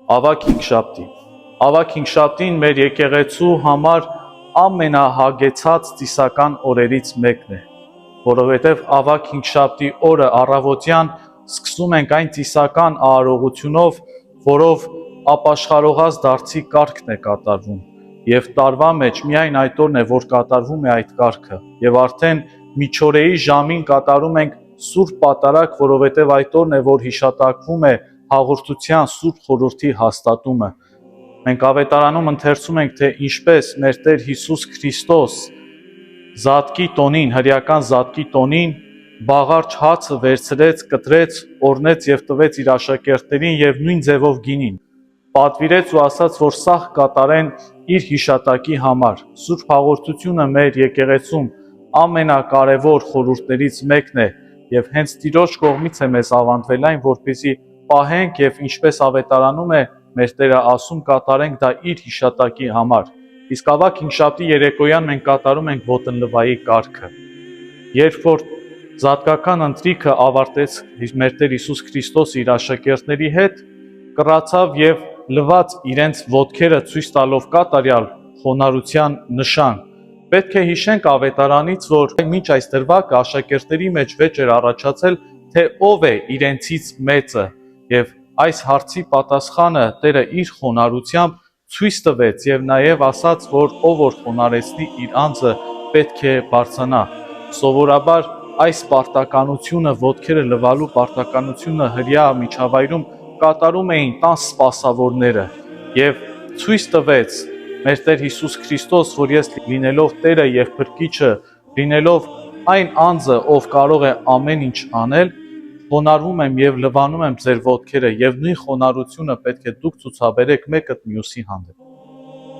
Ավագ հինգշաբթի։ Ավագ հինգշաբթին մեր եկեղեցու համար ամենահագեցած ծիսական օրերից մեկն է, որովհետև ավագ հինգշաբթի օրը առավոտյան սկսում ենք այն ծիսական արարողությունով, որով ապաշխարողած դարձի կարգն է կատարվում, եւ տարվա մեջ միայն այդ օրն է, որ կատարվում է այդ կարգը, եւ արդեն միջօրեի ժամին կատարում ենք Սուրբ Պատարագ, որովհետև այդ օրն է, որ հիշատակվում է հաղորդության Սուրբ Խորհրդի հաստատումը։ Մենք ավետարանում ընթերցում ենք, թե ինչպես մեր Տեր Հիսուս Քրիստոս Զատկի տոնին, հրեական Զատկի տոնին բաղարջ հացը վերցրեց, կտրեց, օրնեց եւ տվեց իր աշակերտներին եւ նույն ձևով գինին։ Պատվիրեց ու ասաց, որ սա կատարեն իր հիշատակի համար։ Սուրբ հաղորդությունը մեր եկեղեցում ամենակարևոր խորհուրդներից մեկն է եւ հենց Տիրոջ կողմից է մեզ ավանդվել այն, որպեսզի պահենք եւ ինչպես ավետարանում է մեր Տերը ասում, կատարենք դա իր հիշատակի համար։ Իսկ ավագ հինգշաբթի երեկոյան մենք կատարում ենք ոտնլվայի կարգը։ Երբ որ զատկական ընթրիքը ավարտեց մեր Տեր Հիսուս Քրիստոսը իր աշակերտների հետ, կռացավ եւ լվաց իրենց ոտքերը ցույց տալով կատարյալ խոնարհության նշան։ Պետք է հիշենք ավետարանից, որ մինչ այս դրվագը աշակերտների մեջ վեճ էր առաջացել, թե ով է իրենցից մեծը, եւ այս հարցի պատասխանը Տերը իր խոնարհությամբ ցույց տվեց եւ նաեւ ասաց, որ ով որ խոնարհեցնի իր անձը պետք է բարձրանա։ Սովորաբար այս պարտականությունը, ոտքերը լվալու պարտականությունը հրյա միջավայրում կատարում էին 10 սպասավորները եւ ցույց տվեց մեր Տեր Հիսուս Քրիստոս, որ ես լինելով Տերը եւ Փրկիչը, լինելով այն անձը, ով կարող է ամեն ինչ անել, խոնարհվում եմ եւ լվանում եմ ձեր ոտքերը եւ նույն խոնարհությունը պետք է դուք ցուցաբերեք մեկը մյուսի հանդեպ։